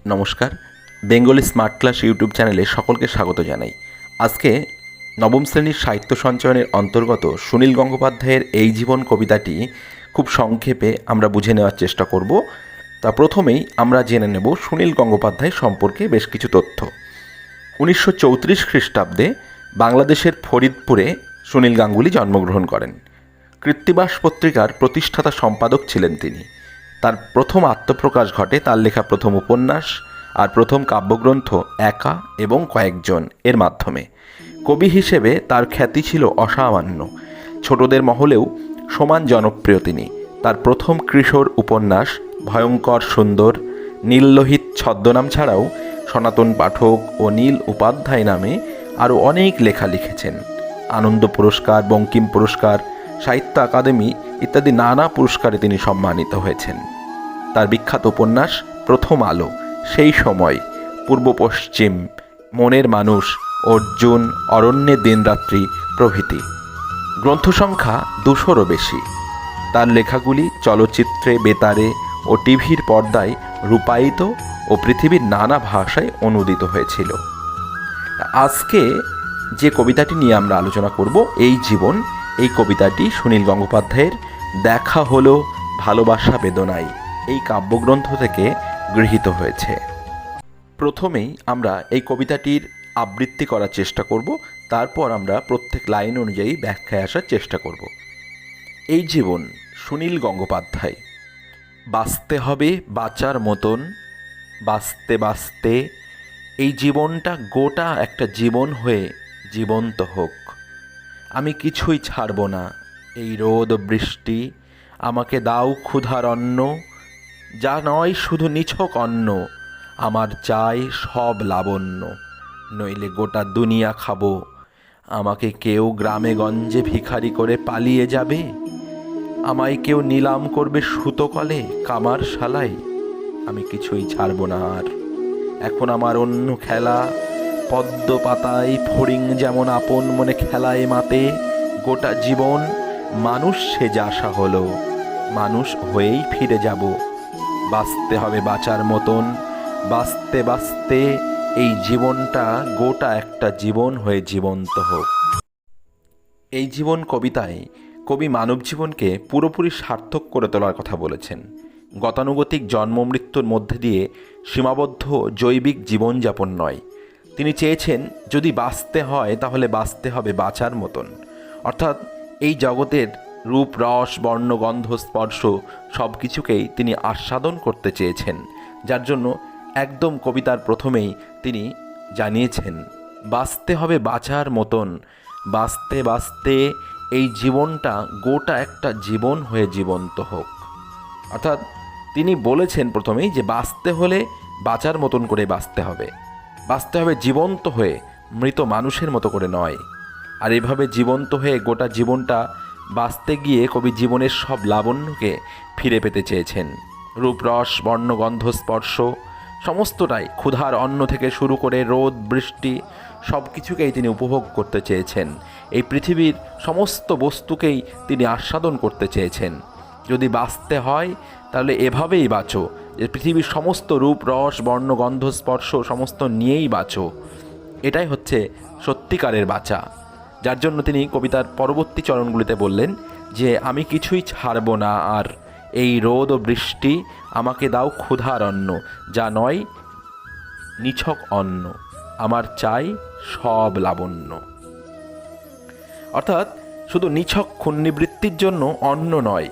নমস্কার, Bengali smart class YouTube চ্যানেলে সকলকে স্বাগত জানাই। আজকে নবম শ্রেণীর সাহিত্য সঞ্চয়নের অন্তর্গত সুনীল গঙ্গোপাধ্যায়ের এই জীবন কবিতাটি খুব সংক্ষেপে আমরা বুঝে নেওয়ার চেষ্টা করব। তা প্রথমেই আমরা জেনে নেব সুনীল গঙ্গোপাধ্যায় সম্পর্কে বেশ কিছু তথ্য। 1934 খ্রিস্টাব্দে বাংলাদেশের ফরিদপুরে সুনীল গাঙ্গুলি জন্মগ্রহণ করেন। কৃত্তিবাস পত্রিকার প্রতিষ্ঠাতা সম্পাদক ছিলেন তিনি। তার প্রথম আত্মপ্রকাশ ঘটে তার লেখা প্রথম উপন্যাস আর প্রথম কাব্যগ্রন্থ একা এবং কয়েকজন এর মাধ্যমে। কবি হিসেবে তার খ্যাতি ছিল অসামান্য। ছোটদের মহলেও সমান জনপ্রিয় তিনি। তার প্রথম কিশোর উপন্যাস ভয়ঙ্কর সুন্দর, নীললোহিত ছদ্মনাম ছাড়াও সনাতন পাঠক ও নীল উপাধ্যায় নামে আরও অনেক লেখা লিখেছেন। আনন্দ পুরস্কার, বঙ্কিম পুরস্কার, সাহিত্য আকাদেমি ইত্যাদি নানা পুরস্কারে তিনি সম্মানিত হয়েছেন। তার বিখ্যাত উপন্যাস প্রথম আলো, সেই সময়, পূর্ব পশ্চিম, মনের মানুষ, অর্জুন, অরণ্যে দিনরাত্রি প্রভৃতি। গ্রন্থ সংখ্যা 200-রও বেশি। তার লেখাগুলি চলচ্চিত্রে, বেতারে ও টিভির পর্দায় রূপায়িত ও পৃথিবীর নানা ভাষায় অনুদিত হয়েছিল। আজকে যে কবিতাটি নিয়ে আমরা আলোচনা করব, এই জীবন, এই কবিতাটি সুনীল গঙ্গোপাধ্যায়ের দেখা হলো ভালোবাসা বেদনায় এই কাব্যগ্রন্থ থেকে গৃহীত হয়েছে। প্রথমেই আমরা এই কবিতাটির আবৃত্তি করার চেষ্টা করব, তারপর আমরা প্রত্যেক লাইন অনুযায়ী ব্যাখ্যায় আসার চেষ্টা করব। এই জীবন, সুনীল গঙ্গোপাধ্যায়। বাঁচতে হবে বাঁচার মতন, বাঁচতে বাঁচতে এই জীবনটা গোটা একটা জীবন হয়ে জীবন্ত হোক। আমি কিছুই ছাড়ব না, এই রোদ বৃষ্টি, আমাকে দাও ক্ষুধার অন্ন, যা নয় শুধু নিছক অন্ন, আমার চাই সব লাবণ্য, নইলে গোটা দুনিয়া খাবো। আমাকে কেউ গ্রামে গঞ্জে ভিখারি করে পালিয়ে যাবে, আমায় কেউ নিলাম করবে সুতো কলে কামার শালায়। আমি কিছুই ছাড়ব না আর, এখন আমার অন্য খেলা। পদ্ম পাতায় ফড়িং যেমন আপন মনে খেলায় মাতে, গোটা জীবন মানুষ সেজে আসা হলো, মানুষ হয়েই ফিরে যাব। বাঁচতে হবে বাঁচার মতন, বাঁচতে বাঁচতে এই জীবনটা গোটা একটা জীবন হয়ে জীবন্ত হোক। এই জীবন কবিতায় কবি মানব জীবনকে পুরোপুরি সার্থক করে তোলার কথা বলেছেন। গতানুগতিক জন্ম মৃত্যুর মধ্যে দিয়ে সীমাবদ্ধ জৈবিক জীবনযাপন নয়। তিনি চেয়েছেন যদি বাঁচতে হয় তাহলে বাঁচতে হবে বাঁচার মতন, অর্থাৎ এই জগতের রূপ, রস, বর্ণ, গন্ধ, স্পর্শ সব কিছুকেই তিনি আস্বাদন করতে চেয়েছেন। যার জন্য একদম কবিতার প্রথমেই তিনি জানিয়েছেন বাঁচতে হবে বাঁচার মতন, বাঁচতে বাঁচতে এই জীবনটা গোটা একটা জীবন হয়ে জীবন্ত হোক। অর্থাৎ তিনি বলেছেন প্রথমেই যে বাঁচতে হলে বাঁচার মতন করে বাঁচতে হবে, বাঁচতে হবে জীবন্ত হয়ে, মৃত মানুষের মতো করে নয়। আর এভাবে জীবন্ত হয়ে গোটা জীবনটা বাঁচতে গিয়ে কবি জীবনের সব লাবণ্যকে ফিরে পেতে চেয়েছেন। রূপ, রস, বর্ণ, গন্ধ, স্পর্শ সমস্তটাই, ক্ষুধার অন্ন থেকে শুরু করে রোদ বৃষ্টি সব কিছুকেই তিনি উপভোগ করতে চেয়েছেন। এই পৃথিবীর সমস্ত বস্তুকেই তিনি আস্বাদন করতে চেয়েছেন। যদি বাঁচতে হয় তাহলে এভাবেই বাঁচো, যে পৃথিবীর সমস্ত রূপ, রস, বর্ণ, গন্ধ, স্পর্শ সমস্ত নিয়েই বাঁচো। এটাই হচ্ছে সত্যিকারের বাঁচা। যার জন্য তিনি কবিতার পরবর্তী চরণগুলিতে বললেন যে আমি কিছুই ছাড়ব না আর, এই রোদ ও বৃষ্টি, আমাকে দাও ক্ষুধার অন্ন, যা নয় নিছক অন্ন, আমার চাই সব লাবণ্য। অর্থাৎ শুধু নিছক ক্ষুণ্ণিবৃত্তির জন্য অন্ন নয়,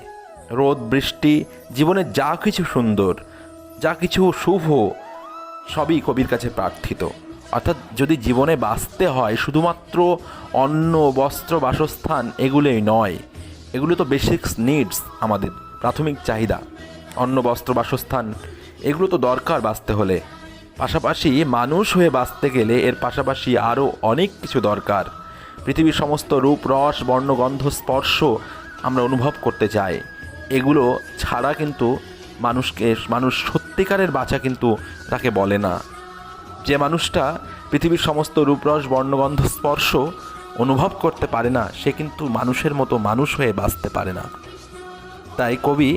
রোদ বৃষ্টি, জীবনে যা কিছু সুন্দর, যা কিছু শুভ, সবই কবির কাছে প্রার্থিত। অর্থাৎ যদি জীবনে বাঁচতে হয় শুধুমাত্র অন্ন, বস্ত্র, বাসস্থান এগুলোই নয়, এগুলো তো বেসিক্স নিডস, আমাদের প্রাথমিক চাহিদা। অন্ন, বস্ত্র, বাসস্থান এগুলো তো দরকার বাঁচতে হলে। পাশাপাশি মানুষ হয়ে বাঁচতে গেলে এর পাশাপাশি আরও অনেক কিছু দরকার। পৃথিবীর সমস্ত রূপ, রস, বর্ণ, গন্ধ, স্পর্শ আমরা অনুভব করতে চাই। এগুলো ছাড়া কিন্তু মানুষ সত্যিকারের বাঁচা কিন্তু তাকে বলে না। যে মানুষটা পৃথিবীর সমস্ত রূপরস, বর্ণগন্ধ, স্পর্শ অনুভব করতে পারে না, সে কিন্তু মানুষের মতো মানুষ হয়ে বাঁচতে পারে না। তাই কবি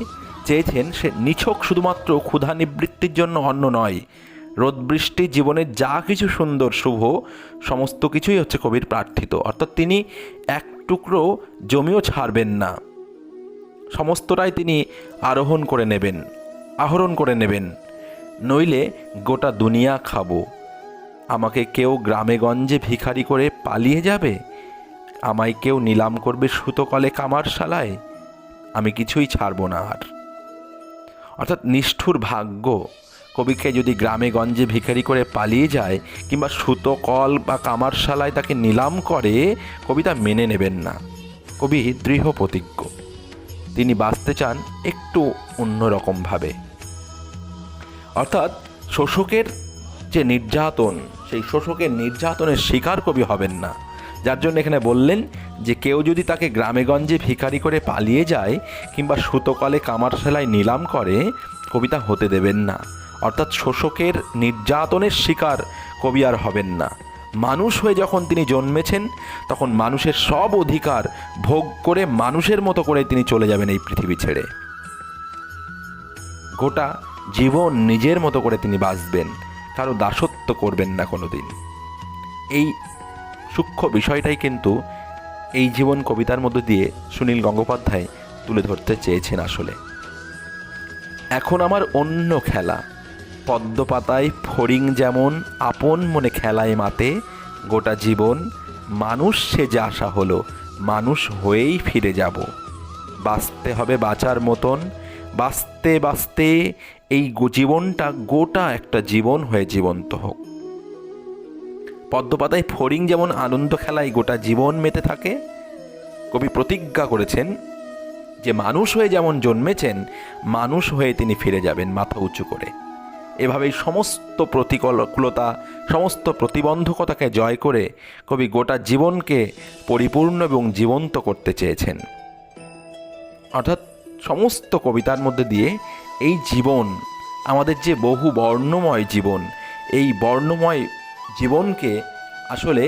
চেয়েছেন সে নিছক শুধুমাত্র ক্ষুধা নিবৃত্তির জন্য অন্ন নয়, রোদ বৃষ্টি জীবনের যা কিছু সুন্দর শুভ সমস্ত কিছুই হচ্ছে কবির প্রার্থিত। অর্থাৎ তিনি এক টুকরো জমিও ছাড়বেন না, সমস্তটাই তিনি আরোহণ করে নেবেন, আহরণ করে নেবেন। নইলে গোটা দুনিয়া খাবো। আমাকে কেউ গ্রামে গঞ্জে ভিখারি করে পালিয়ে যাবে, আমায় কেউ নিলাম করবে সুতোকলে কামারশালায়, আমি কিছুই ছাড়বো না আর। অর্থাৎ নিষ্ঠুর ভাগ্য, কবিকে যদি গ্রামে গঞ্জে ভিখারি করে পালিয়ে যায় কিংবা সুতোকল বা কামারশালায় তাকে নিলাম করে, কবি তা মেনে নেবেন না। কবি দৃঢ় প্রতিজ্ঞ, তিনি বাঁচতে চান একটু অন্যরকমভাবে। অর্থাৎ শোষকের যে নির্যাতন, সেই শোষকের নির্যাতনের শিকার কবি হবেন না। যার জন্য এখানে বললেন যে কেউ যদি তাকে গ্রামেগঞ্জে ভিখারি করে পালিয়ে যায় কিংবা সুতোকলে কামারশালায় নিলাম করে, কবিতা হতে দেবেন না। অর্থাৎ শোষকের নির্যাতনের শিকার কবি আর হবেন না। মানুষ হয়ে যখন তিনি জন্মেছেন, তখন মানুষের সব অধিকার ভোগ করে মানুষের মতো করে তিনি চলে যাবেন এই পৃথিবী ছেড়ে। গোটা জীবন নিজের মতো করে তিনি বাঁচবেন, কারো দাসত্ব করবেন না কোনোদিন। এই সূক্ষ্ম বিষয়টাই কিন্তু এই জীবন কবিতার মধ্য দিয়ে সুনীল গঙ্গোপাধ্যায় তুলে ধরতে চেয়েছেন। আসলে এখন আমার অন্য খেলা, পদ্মপাতায় ফড়িং যেমন আপন মনে খেলায় মাতে, গোটা জীবন মানুষ সেজে আসা হলো, মানুষ হয়েই ফিরে যাব। বাঁচতে হবে বাঁচার মতন, বাঁচতে বাঁচতে এই জীবনটা গোটা একটা জীবন হয়ে জীবন্ত হোক। পদ্মপাতায় ফড়িং যেমন আনন্দ খেলায় গোটা জীবন মেতে থাকে, কবি প্রতিজ্ঞা করেছেন যে মানুষ হয়ে যেমন জন্মেছেন, মানুষ হয়ে তিনি ফিরে যাবেন মাথা উঁচু করে। এভাবেই সমস্ত প্রতিকূলতা, সমস্ত প্রতিবন্ধকতাকে জয় করে কবি গোটা জীবনকে পরিপূর্ণ এবং জীবন্ত করতে চেয়েছেন। অর্থাৎ সমস্ত কবিতার মধ্যে দিয়ে এই জীবন, আমাদের যে বহু বর্ণময় জীবন, এই বর্ণময় জীবনকে আসলে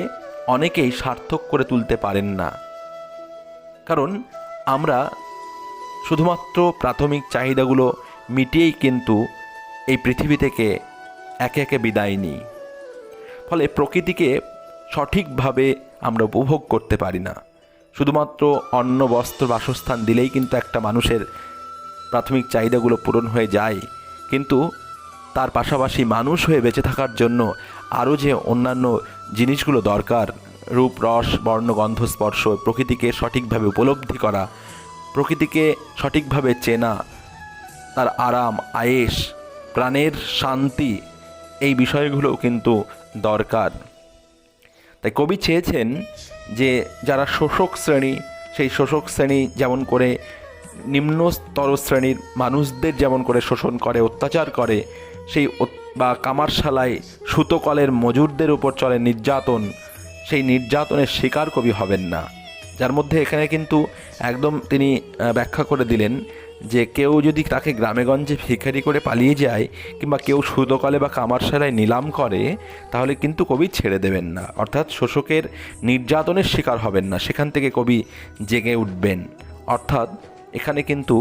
অনেকেই সার্থক করে তুলতে পারেন না। কারণ আমরা শুধুমাত্র প্রাথমিক চাহিদাগুলো মিটিয়েই কিন্তু এই পৃথিবী থেকে একে একে বিদায় নিই। ফলে প্রকৃতিকে সঠিকভাবে আমরা উপভোগ করতে পারি না। শুধুমাত্র অন্ন বস্ত্র বাসস্থান দিলেই কিন্তু একটা মানুষের প্রাথমিক চাহিদাগুলো পূরণ হয়ে যায়, কিন্তু তার পাশাপাশি মানুষ হয়ে বেঁচে থাকার জন্য আরও যে অন্যান্য জিনিসগুলো দরকার, রূপ রস বর্ণ গন্ধ স্পর্শ, প্রকৃতিকে সঠিকভাবে উপলব্ধি করা, প্রকৃতিকে সঠিকভাবে চেনা, তার আরাম আয়েশ, প্রাণের শান্তি, এই বিষয়গুলোও কিন্তু দরকার। তাই কবি চেয়েছেন যে যারা শোষক শ্রেণী, সেই শোষক শ্রেণী যেমন করে নিম্নস্তর শ্রেণীর মানুষদের যেমন করে শোষণ করে, অত্যাচার করে, সেই বা কামারশালায় সুতোকলের মজুরদের উপর চলে নির্যাতন, সেই নির্যাতনের শিকার কবি হবেন না। যার মধ্যে এখানে কিন্তু একদম তিনি ব্যাখ্যা করে দিলেন যে কেউ যদি তাকে গ্রামেগঞ্জে ভিখারি করে পালিয়ে যায় কিংবা কেউ সুতোকলে বা কামারশালায় নিলাম করে, তাহলে কিন্তু কবি ছেড়ে দেবেন না। অর্থাৎ শোষকের নির্যাতনের শিকার হবেন না, সেখান থেকে কবি জেগে উঠবেন। অর্থাৎ এখানে কিন্তু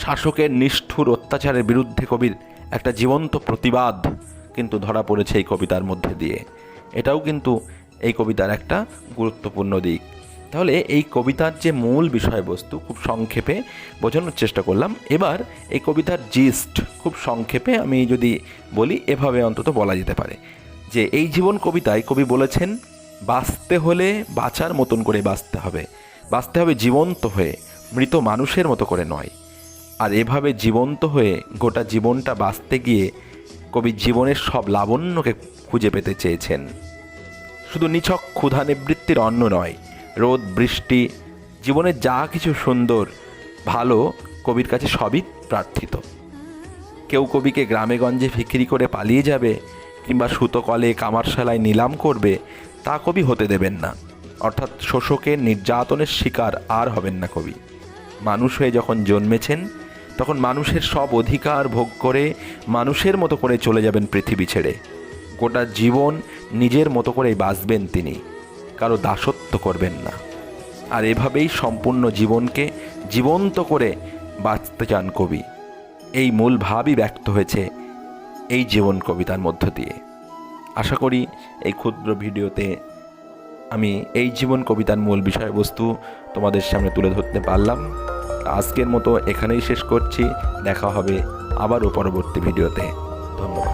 শাসকের নিষ্ঠুর অত্যাচারের বিরুদ্ধে কবির একটা জীবন্ত প্রতিবাদ কিন্তু ধরা পড়েছে এই কবিতার মধ্যে দিয়ে। এটাও কিন্তু এই কবিতার একটা গুরুত্বপূর্ণ দিক। তাহলে এই কবিতার যে মূল বিষয়বস্তু খুব সংক্ষেপে বোঝানোর চেষ্টা করলাম। এবার এই কবিতার জিস্ট খুব সংক্ষেপে আমি যদি বলি, এভাবে অন্তত বলা যেতে পারে যে এই জীবন কবিতায় কবি বলেছেন, বাঁচতে হলে বাঁচার মতন করে বাঁচতে হবে, বাঁচতে হবে জীবন্ত হয়ে, মৃত মানুষের মতো করে নয়। আর এভাবে জীবন্ত হয়ে গোটা জীবনটা বাঁচতে গিয়ে কবি জীবনের সব লাবণ্যকে খুঁজে পেতে চেয়েছেন। শুধু নিছক ক্ষুধা নিবৃত্তির অন্ন নয়, রোদ বৃষ্টি, জীবনের যা কিছু সুন্দর ভালো কবির কাছে সবই প্রার্থিত। কেউ কবিকে গ্রামেগঞ্জে ভিখিরি করে পালিয়ে যাবে কিংবা সুতোকলে কামারশালায় নিলাম করবে, তা কবি হতে দেবেন না। অর্থাৎ শোষকের নির্যাতনের শিকার আর হবেন না কবি। মানুষ হয়ে যখন জন্মেছেন, তখন মানুষের সব অধিকার ভোগ করে মানুষের মতো করে চলে যাবেন পৃথিবী ছেড়ে। গোটা জীবন নিজের মতো করেই বাঁচবেন তিনি, কারো দাসত্ব করবেন না। আর এভাবেই সম্পূর্ণ জীবনকে জীবন্ত করে বাঁচতে চান কবি। এই মূল ভাবই ব্যক্ত হয়েছে এই জীবন কবিতার মধ্য দিয়ে। আশা করি এই ক্ষুদ্র ভিডিওতে আমি এই জীবন কবিতার মূল বিষয়বস্তু তোমাদের সামনে তুলে ধরতে পারলাম। আজকের মতো এখানেই শেষ করছি। দেখা হবে আবারও পরবর্তী ভিডিওতে। ধন্যবাদ।